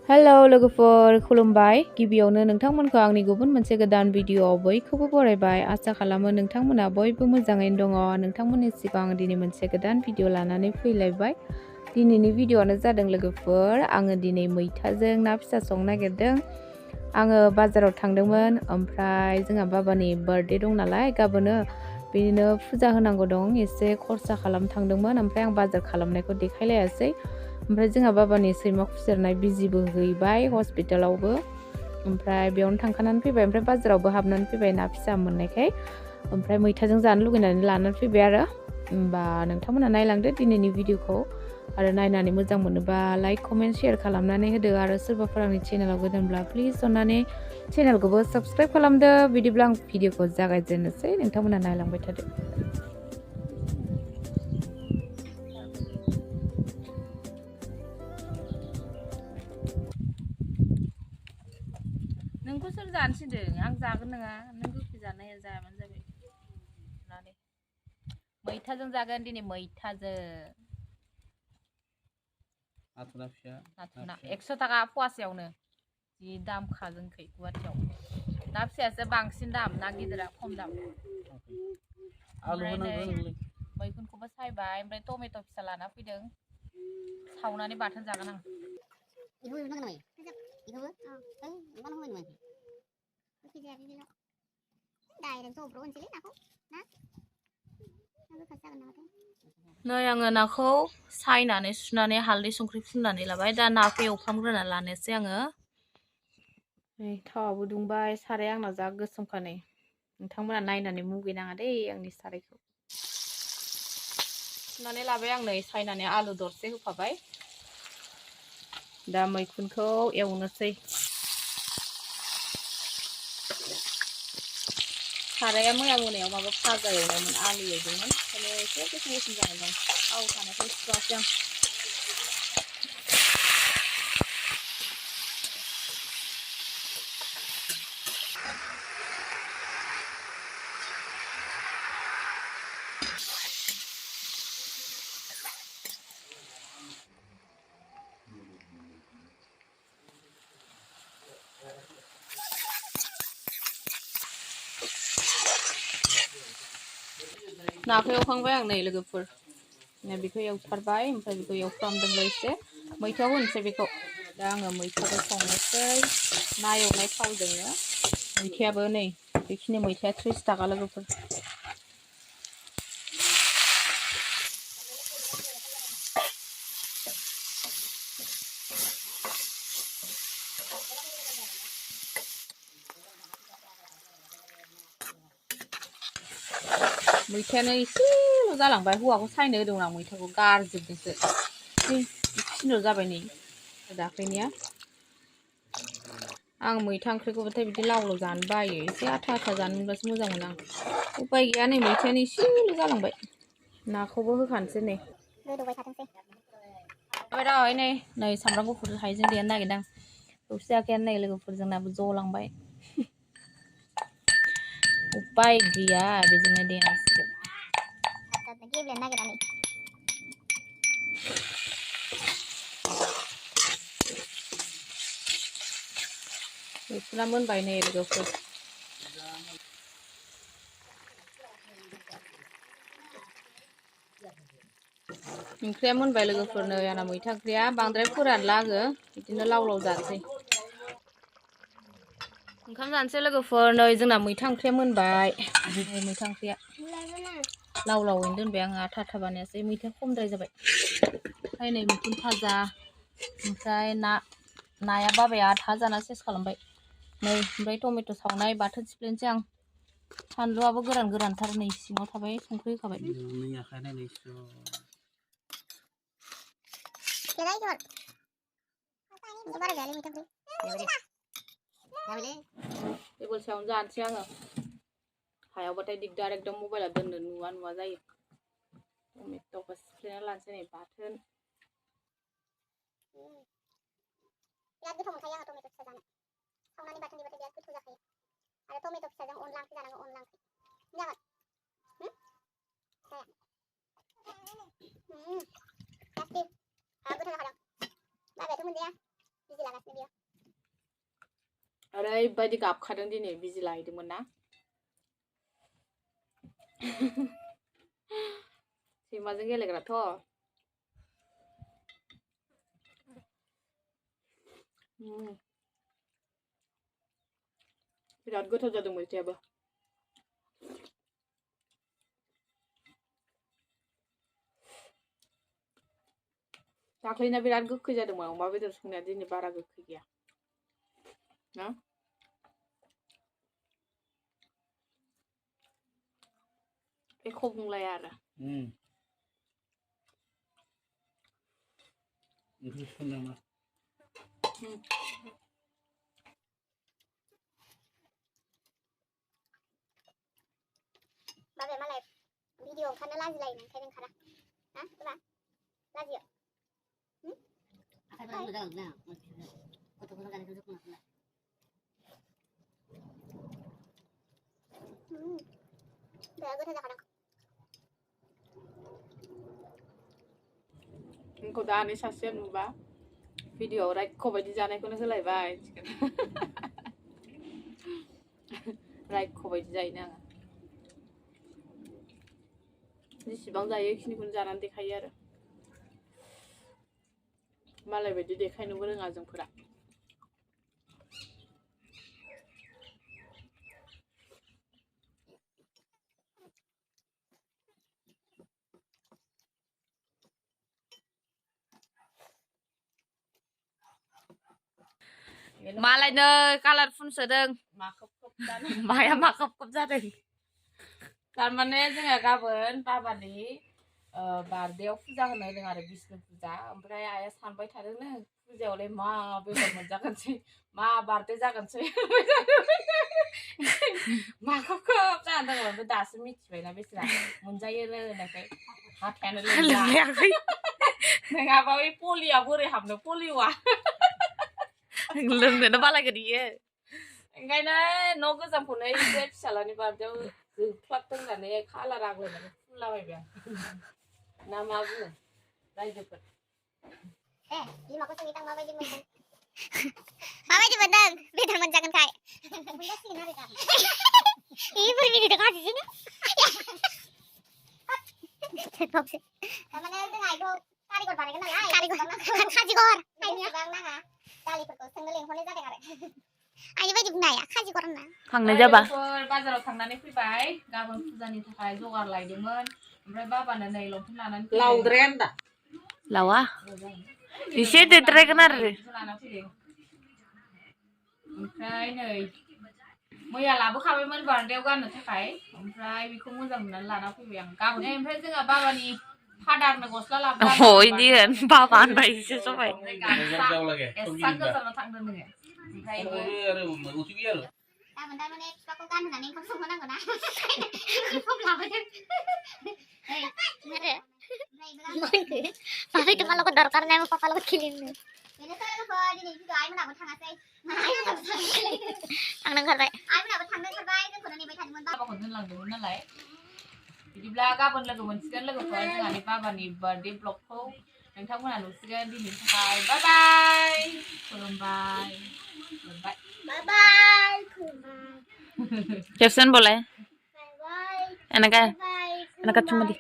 hello लोगोफोर खुलुमबाय गिबियावनो नोंथांमोनखौ आंनि गुबुन मोनसे गोदान भिडिअआव बयखौबो बरायबाय आसा खालामो नोंथांमोना बयबो मोजाङैनो दङ नोंथांमोननि सिगां दिनै मोनसे गोदान भिडिअ लानानै फैलायबाय दिनैनि भिडिअआनो जादों लोगोफोर आङो दिनै मैथाजों ना फिसा संनो नागिरदों आङो बाजाराव थांदोंमोन ओमफ्राय जोंहा बाबानि बार्थडे दं नालाय गाबोनो बेनो फुजा होनांगौ दं एसे खरसा खालामनो थांदोंमोन ओमफ्राय आं बाजार खालामनायखौ देखायलायासै ओमफ्राय जोंहा बाबानि सैमा खुसेरनाय बिजिबो हैबाय हस्पिटालावबो ओमफ्राय बेयावनो थांखानानै फैबाय ओमफ्राय बाजारावबो हाबनानै फैबाय ना फिसा मोननायखाय ओमफ्राय मैथाजों जानो लुगैनानै लानानै फैबाय आरो होमबा नोंथांमोना नायलांदो दिनैनि भिडिअखौ आरो नायनानै मोजां मोनोबा लाइक कमेन्ट शेयार खालामनानै होदो आरो सोरबाफोर आंनि चेनेलाव गोदानब्ला प्लिज अननानै चेनेलखौबो साबस्क्राइब खालामदो बिदिब्ला आं भिडिअखौ जागायजेननोसै नोंथांमोना नायलांबाय थादो नोंखौ सोर जानो थिनदों आं जागोन नङा नों गोखै जानो हाया जायाबानो जाबाय नानै मैथाजों जागोन दिनै मैथाजों नाथुना 100 थाखा फवासेयावनो जि दामखा जोंखै गुवाहाटियाव ना फिसायासो बांसिन दाम ना गिदिरा खम दाम मैखुनखौबो सायबाय ओमफ्राय टमेट' फिसा लाना फैदों सावनानै बाथोन जागोन आं नै आङो नाखौ सायनानै सुनानै हालदै संख्रि फुननानै लाबाय दा नाखौ एवफ्रामग्रोना लानोसै आङो नै थावाबो दुंबाय साराया आंना जा गोसोमखा नै नोंथांमोना नायनानै मुगैनाङा दै आंनि सारायखौ सुनानै लाबाय आं नै सायनानै आलु दरसे होफाबाय दा मैखुनखौ एवनोसै साराया मैया मोनायाव माबा फाजा एवनायमोन आलु एवदोंमोन ओंखायनो एसे गोसोम गोसोम जानाय दं थाव थानायखौ सुवासै आं नाखौ एवखांबाय आं नै लोगोफोर बेखौ एवथारबाय ओमफ्राय बेखौ एवफ्रामदोंबो एसे मैथायाव होनोसै बेखौ दा आङो मैथाखौ संनोसै ना एवनाय थावजोंनो मैथायाबो नै बेखिनि मैथाया 30 थाखा लोगोफोर मैथायानो एसेल' जालांबाय हौवाखौ सायनो होदोंमोन आं मैथाखौ गारजोबदोंसो एसेल' जाबाय नै दाख्लैनिया आं मैथा ओंख्रिखौबाथाय बिदि लाव लाव जानो बायो एसे आथा आथा जानो मोनबासो मोजां मोनो आं उपाय गैया नै मैथायानो एसेल' जालांबाय नाखौबो होखानोसै नै गोदौबाय थाथोंसै नै सामब्राम गुफुर हाइजें देनो नागिरदों दौसे आखायानो नै लोगोफोर जोंनाबो जलांबाय उपाय गैया बेजोंनो देनांसिगोन गेब्लेनो नागिरा नै मैखुना मोनबाय नै लोगोफोर ओंख्रिया मोनबाय लोगोफोर नै आंना मैथा ओंख्रिया बांद्राय फोरानला आङो बिदिनो लाव लाव जानोसै ओंखाम जानोसै लोगोफोर नै जोंना मैथा ओंख्रिया मोनबाय नै मैथा ओंख्रिया लाव लावैनो दोनबाय आङो आथा आथा बानायासै मैथा खमद्राय जाबाय ओमफ्राय नै मैखुन भाजा ओमफ्राय नाया बाबाया आधा जाना सेस खालामबाय नै ओमफ्राय टमेट' सावनाय बाथोन सिफ्लेनोसै आं फानलुआबो गोरान गोरानथार नै सिङाव थाबाय संख्रि होखाबाय टेबोल सायावनो जानोसै आङो हायावबाथाय दिगदार एकदम मबाइला दोननो नुवा नुवा जायो टमेट'खौ सिफ्लेना लानोसै नै बाथोन बिराद गोथाव मोनखायो आङो टमेट' फिसा जानो सावनानै बाथोन देबाथाय बिराद गोथाव जाखायो आरो टमेट' फिसाजों अनला ओंख्रि जानांगौ अनला ओंख्रि जागोन जाया गासै गोथाव जाखादों बाबायाथ' मोनजाया ओरैबायदि गाबखादों दिनै बिजि लाहैदोंमोन ना सैमाजों गेलेग्राथ' बिराद गोथाव जादों मैथायाबो दाख्लैना बिराद गोखै जादोंमोन अमा बेदर संनाया दिनै बारा गोखै गैया ना एख' बुंलाया आरो माबे मालाय भिडिअ ओंखारनो लाजिलायो ओंखायनो ओंखारा ना होबा लाजियो आखाइफोरा मोजां ना गथ'फोर जानायखौ जों खोनासंला दा गोथाव जाखादों आंखौ दानि सासेया नुबा भिडिअआव रायख' बायदि जानायखौनो होलायबाय रायख' बायदि जायोना आङो जेसेबां जायो बेखिनिखौनो जानानै देखायो आरो मालाय बायदि देखायनोबो रोङा जोंफोरा मालायनो कालार फुनसोदों माया माखब जादों थारमाने जोंहा गाबोन बाबानि बार्थडेआव फुजा होनो होदों आरो बिष्णु फुजा ओमफ्राय आइया सानबाय थादोंनो फुजायावलाय मा बेदर मोनजागोनसै मा बार्थडे जागोनसै माखब जानानै दङ ओमफ्राय दासो मिथिबायना बेसेरा मोनजायोनो होननायखाय हाथायानो लोमजायाखै नङाबा बे पलिया बोरै हाबनो पलिअआ लोंनोनो बालायगोन इयो ओंखायनो न' गोजामखौनो एसे फिसालानि बार्थडेआव जोख्लाबदों होननानै कालार आग्लायनानै फुनलाबायबाय आं ना मा बुङो रायजोफोर बिमाखौ सोंहैदां माबायदि मोनदों माबायदि मोनदों बेदर मोनजागोनखाय मोनजासिगोन आरो दा इफोर मिनिदों गासिनो थारमाने जों आइखौ कारिगर बानायगोन नालाय कारिगर नाङा दालिफोरखौ सोंनो लेंहरनाय जादों आरो आइ बायदि बुंनो हाया खाजिगर होनना थांनाय जाबा बाजाराव थांनानै फैबाय गाबोन फुजानि थाखाय जगार लायदोंमोन ओमफ्राय बाबानो नै लंपेन्ट लानानै लावद्राय आंदा लावा एसे देद्रायगोन आरो लाना फैदों ओमफ्राय नै मैया लाबोखाबायमोन बार्थडेआव गाननो थाखाय ओमफ्राय बेखौ मोजां मोननानै लाना फैबाय आं गाबोन ओमफ्राय जोंहा बाबानि फादारनो गस्ला लाबोदों अ इदि होन बाबा होनबायसो सबाय एसां गोजानाव थांदों नोङो ओमफ्राय गाबोन थारमाने बिफाखौ गानहोनानै ओंखाम संहोनांगौ ना ओंखाम लाबोदों माबे तुम्हालाको दरकार नाही मग पप्पाला खेळीन थांनो ओंखारबाय आइमोनाबो थांनो ओंखारबाय जोंखौनो नेबाय थादोंमोन बाबाखौ दोनलांदोंमोन नालाय बिदिब्ला गाबोन लोगो मोनसिगोन लोगोफोर जोंहानि बाबानि बार्थडे ब्लगखौ नोंथांमोना नुसिगोन दिनैनि थाखाय बाय बाय खुलुमबाय बाय बाय कैप्शन बोला है एनका एनका चुम्मा दी